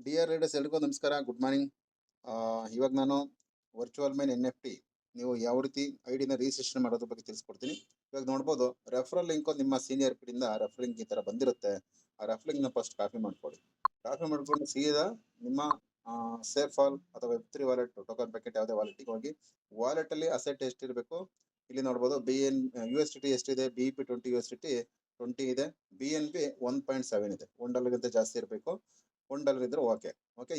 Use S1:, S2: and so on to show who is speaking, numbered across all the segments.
S1: Dear readers ಎಲ್ರಿಗೂ ನಮಸ್ಕಾರ, good morning. ಇವಾಗ ನಾನು ವರ್ಚುವಲ್ ಮೈನ್ NFT ನೀವು ಯಾವ ರೀತಿ ಐಡಿನ ರಿಜಿಸ್ಟ್ರೇಷನ್ ಮಾಡೋದ್ರ ಬಗ್ಗೆ ತಿಳಿಸ್ಕೊಡ್ತೀನಿ. ಇವಾಗ ನೋಡ್ಬೋದು, ರೆಫರಲ್ ಲಿಂಕ್ ನಿಮ್ಮ ಸೀನಿಯರ್ ಕಡೆಯಿಂದ ರೆಫರಲ್ ಲಿಂಕ್ ಈ ಥರ ಬಂದಿರುತ್ತೆ. ಆ ರೆಫರಲ್ ಲಿಂಕ್ನ ಫಸ್ಟ್ ಕಾಪಿ ಮಾಡ್ಕೊಳ್ಳಿ. ಕಾಪಿ ಮಾಡ್ಕೊಂಡು ಸೀದಾ ನಿಮ್ಮ ಸೇಫ್ ಫಾಲ್ ಅಥವಾ Web3 ವಾಲೆಟ್, ಟೋಕನ್ ಪ್ಯಾಕೆಟ್ ಯಾವುದೇ ವಾಲೆಟಿಗೆ ಹೋಗಿ ವಾಲೆಟಲ್ಲಿ ಅಸೆಟ್ ಎಷ್ಟಿರಬೇಕು ಇಲ್ಲಿ ನೋಡ್ಬೋದು. USDT ಎಷ್ಟಿದೆ, BEP20 USDT 20 ಇದೆ, BNB 1.7 ಇದೆ. $1 ಜಾಸ್ತಿ ಇರಬೇಕು. $1 ಇದ್ರೆ ಓಕೆ.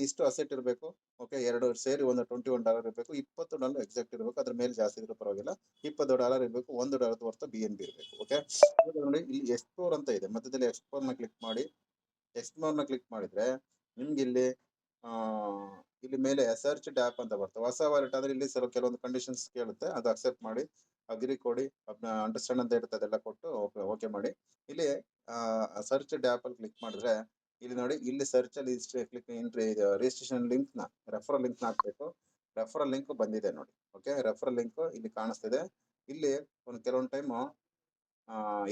S1: ಇಷ್ಟು ಅಸೆಟ್ ಇರಬೇಕು. ಓಕೆ, ಎರಡು ಸೇರಿ ಒಂದು $21 ಇರಬೇಕು. $20 ಎಕ್ಸಾಕ್ಟ್ ಇರಬೇಕು. ಅದ್ರ ಮೇಲೆ ಜಾಸ್ತಿ ಇದ್ರೂ ಪರವಾಗಿಲ್ಲ. $20 ಇರಬೇಕು. $1 ವರ್ತ BNB ಇರಬೇಕು. ಓಕೆ, ನೋಡಿ ಇಲ್ಲಿ ಎಕ್ಸ್ಪ್ಲೋರ್ ಅಂತ ಇದೆ, ಮಧ್ಯದಲ್ಲಿ ಎಕ್ಸ್ಪ್ಲೋರ್ನ ಕ್ಲಿಕ್ ಮಾಡಿ. ಎಕ್ಸ್ಪ್ಲೋರ್ನ ಕ್ಲಿಕ್ ಮಾಡಿದ್ರೆ ನಿಮ್ಗೆ ಇಲ್ಲಿ ಮೇಲೆ ಸರ್ಚ್ ಆ್ಯಪ್ ಅಂತ ಬರ್ತವೆ. ಹೊಸ ವಾಲೆಟ್ ಆದ್ರೆ ಇಲ್ಲಿ ಕೆಲವೊಂದು ಕಂಡೀಷನ್ಸ್ ಕೇಳುತ್ತೆ, ಅದು ಅಕ್ಸೆಪ್ಟ್ ಮಾಡಿ, ಅಗ್ರಿ ಕೊಡಿ, ಅಂಡರ್ಸ್ಟ್ಯಾಂಡ್ ಅಂತ ಇರ್ತದೆ, ಅದೆಲ್ಲ ಕೊಟ್ಟು ಓಕೆ ಮಾಡಿ. ಇಲ್ಲಿ ಸರ್ಚ್ ಆ್ಯಪ್ ಅಲ್ಲಿ ಕ್ಲಿಕ್ ಮಾಡಿದ್ರೆ ಇಲ್ಲಿ ನೋಡಿ, ಇಲ್ಲಿ ಸರ್ಚ್ ಅಲ್ಲಿ ಕ್ಲಿಕ್ ರಿಜಿಸ್ಟ್ರೇಷನ್ ಲಿಂಕ್ ನ ರೆಫರಲ್ ಲಿಂಕ್ ನ ಹಾಕ್ಬೇಕು. ರೆಫರಲ್ ಲಿಂಕ್ ಬಂದಿದೆ ನೋಡಿ. ಓಕೆ, ರೆಫರಲ್ ಲಿಂಕ್ ಇಲ್ಲಿ ಕಾಣಿಸ್ತಿದೆ. ಇಲ್ಲಿ ಕೆಲವೊಂದು ಟೈಮ್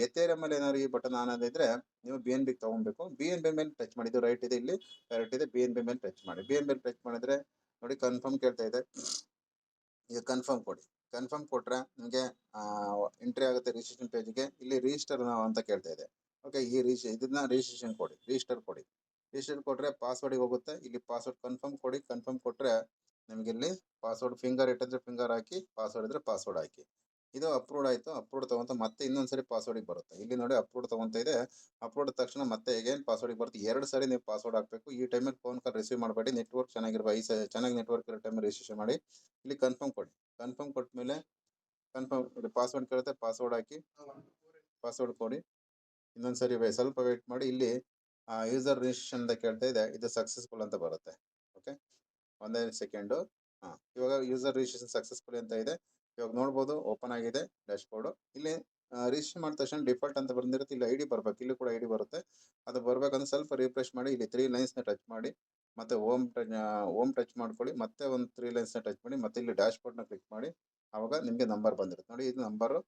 S1: ಎಥೇರಿಯಂ ಅಲ್ಲಿ ಏನಾದ್ರು ಈ ಬಟನ್ ಆನ್ ಆಗಿದ್ರೆ ನೀವು BNB ತಗೊಬೇಕು. BNB ಮೇಲೆ ಟಚ್ ಮಾಡಿ, ಇದು ರೈಟ್ ಇದೆ, ಇಲ್ಲಿ ಕರೆಕ್ಟ್ ಇದೆ. BNB ಮೇಲೆ ಟಚ್ ಮಾಡಿ. BNB ಮೇಲೆ ಟಚ್ ಮಾಡಿದ್ರೆ ನೋಡಿ ಕನ್ಫರ್ಮ್ ಕೇಳ್ತಾ ಇದೆ. ಈಗ ಕನ್ಫರ್ಮ್ ಕೊಡಿ. ಕನ್ಫರ್ಮ್ ಕೊಟ್ರೆ ನಿಮಗೆ ಎಂಟ್ರಿ ಆಗುತ್ತೆ ರಿಜಿಸ್ಟ್ರೇಷನ್ ಪೇಜ್ಗೆ. ಇಲ್ಲಿ ರಿಜಿಸ್ಟರ್ ಅಂತ ಕೇಳ್ತಾ ಇದೆ. ಓಕೆ, ಇದನ್ನ ರಿಜಿಸ್ಟ್ರೇಷನ್ ಕೊಡಿ, ರಿಜಿಸ್ಟರ್ ಕೊಡಿ. ರಿಜಿಸ್ಟರ್ ಕೊಟ್ರೆ ಪಾಸ್ವರ್ಡಿಗೆ ಹೋಗುತ್ತೆ. ಇಲ್ಲಿ ಪಾಸ್ವರ್ಡ್ ಕನ್ಫರ್ಮ್ ಕೊಡಿ. ಕನ್ಫರ್ಮ್ ಕೊಟ್ರೆ ನಿಮ್ಗೆ ಇಲ್ಲಿ ಪಾಸ್ವರ್ಡ್ ಫಿಂಗರ್ ಇಟ್ಟಿದ್ರೆ ಫಿಂಗರ್ ಹಾಕಿ, ಪಾಸ್ವರ್ಡ್ ಇದ್ರೆ ಪಾಸ್ವರ್ಡ್ ಹಾಕಿ. ಇದು ಅಪ್ರೂವ್ಡ್ ಆಯ್ತು. ಅಪ್ರೂವ್ಡ್ ತಗೊಂತ ಮತ್ತೆ ಇನ್ನೊಂದ್ಸರಿ ಪಾಸ್ವರ್ಡಿಗೆ ಬರುತ್ತೆ. ಇಲ್ಲಿ ನೋಡಿ ಅಪ್ರೂವ್ಡ್ ತಗೊಂತ ಇದೆ. ಅಪ್ರೂವ್ಡ್ ತಕ್ಷಣ ಮತ್ತೆ ಹೇಗೇನು ಪಾಸ್ವರ್ಡಿಗೆ ಬರುತ್ತೆ. 2 ಸರಿ ನೀವು ಪಾಸ್ವರ್ಡ್ ಹಾಕಬೇಕು. ಈ ಟೈಮಲ್ಲಿ ಫೋನ್ ಕಾಲ್ ರಿಸೀವ್ ಮಾಡಬೇಡಿ. ನೆಟ್ವರ್ಕ್ ಚೆನ್ನಾಗಿ ನೆಟ್ವರ್ಕ್ ಇರೋ ಟೈಮಲ್ಲಿ ರಿಜಿಸ್ಟ್ರೇಷನ್ ಮಾಡಿ. ಇಲ್ಲಿ ಕನ್ಫರ್ಮ್ ಕೊಡಿ. ಕನ್ಫರ್ಮ್ ಕೊಟ್ಟ ಮೇಲೆ ಪಾಸ್ವರ್ಡ್ ಕೇಳುತ್ತೆ, ಪಾಸ್ವರ್ಡ್ ಹಾಕಿ, ಪಾಸ್ವರ್ಡ್ ಕೊಡಿ. ಇನ್ನೊಂದ್ಸರಿ ಸ್ವಲ್ಪ ವೇಟ್ ಮಾಡಿ. ಇಲ್ಲಿ ಯೂಸರ್ ರಿಜಿಸ್ಟ್ರೇಷನ್ ಅಂತ ಕೇಳ್ತಾ ಇದೆ, ಇದು ಸಕ್ಸಸ್ಫುಲ್ ಅಂತ ಬರುತ್ತೆ. ಓಕೆ, ಒಂದೇ ಸೆಕೆಂಡು. ಇವಾಗ ಯೂಸರ್ ರಿಜಿಸ್ಟ್ರೇಷನ್ ಸಕ್ಸಸ್ಫುಲ್ ಅಂತ ಇದೆ. ಇವಾಗ ನೋಡ್ಬೋದು, ಓಪನ್ ಆಗಿದೆ ಡ್ಯಾಶ್ ಬೋರ್ಡ್. ಇಲ್ಲಿ ರಿಜಿಸ್ಟರ್ ಮಾಡಿದ ತಕ್ಷಣ ಡಿಫಾಲ್ಟ್ ಅಂತ ಬಂದಿರುತ್ತೆ. ಇಲ್ಲಿ ID ಬರ್ಬೇಕು. ಇಲ್ಲಿ ಕೂಡ ID ಬರುತ್ತೆ. ಅದು ಬರ್ಬೇಕಂದ್ರೆ ಸ್ವಲ್ಪ ರಿಫ್ರೆಶ್ ಮಾಡಿ. ಇಲ್ಲಿ 3 ಲೈನ್ಸ್ನ ಟಚ್ ಮಾಡಿ, ಮತ್ತೆ ಓಮ್ ಟಚ್ ಮಾಡ್ಕೊಳ್ಳಿ. ಮತ್ತೆ ಒಂದು 3 ಲೈನ್ಸ್ನ ಟಚ್ ಮಾಡಿ, ಮತ್ತೆ ಇಲ್ಲಿ ಡ್ಯಾಶ್ ಬೋರ್ಡ್ನ ಕ್ಲಿಕ್ ಮಾಡಿ. ಆವಾಗ ನಿಮಗೆ ನಂಬರ್ ಬಂದಿರುತ್ತೆ ನೋಡಿ. ಇದು ನಂಬರು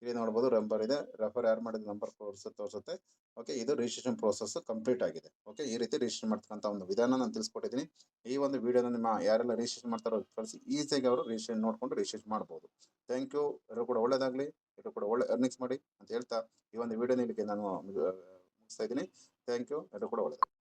S1: ಇಲ್ಲಿ ನೋಡ್ಬೋದು, ನಂಬರ್ ಇದೆ. ರೆಫರ್ ಯಾರು ಮಾಡಿದ ನಂಬರ್ ತೋರಿಸುತ್ತೆ. ಓಕೆ, ಇದು ರಿಜಿಸ್ಟ್ರೇಷನ್ ಪ್ರೋಸೆಸ್ ಕಂಪ್ಲೀಟ್ ಆಗಿದೆ. ಓಕೆ, ಈ ರೀತಿ ರಿಜಿಸ್ಟ್ರೇಷನ್ ಮಾಡ್ತಕ್ಕಂಥ ಒಂದು ವಿಧಾನ ನಾನು ತಿಳಿಸ್ಕೊಟ್ಟಿದ್ದೀನಿ. ಈ ಒಂದು ವಿಡಿಯೋನ ನಿಮ್ಮ ಯಾರೆಲ್ಲ ರಿಜಿಸ್ಟ್ರೇಷನ್ ಮಾಡ್ತಾರೋ ಕಳಿಸಿ, ಈಸಿಯಾಗಿ ಅವರು ರಿಜಿಸ್ಟ್ರೇಷನ್ ನೋಡ್ಕೊಂಡು ರಿಜಿಸ್ಟ್ರೇಷನ್ ಮಾಡ್ಬೋದು. Thank you. ಎಲ್ಲರೂ ಕೂಡ ಒಳ್ಳೇದಾಗಲಿ, ಎಲ್ಲರೂ ಕೂಡ ಒಳ್ಳೆ ಅರ್ನಿಂಗ್ಸ್ ಮಾಡಿ ಅಂತ ಹೇಳ್ತಾ ಈ ಒಂದು ವಿಡಿಯೋನ ಇಲ್ಲಿಗೆ ನಾನು ಮುಗಿಸ್ತಾ ಇದ್ದೀನಿ. Thank you. ಎಲ್ಲರೂ ಕೂಡ ಒಳ್ಳೆಯದಾಗಲಿ.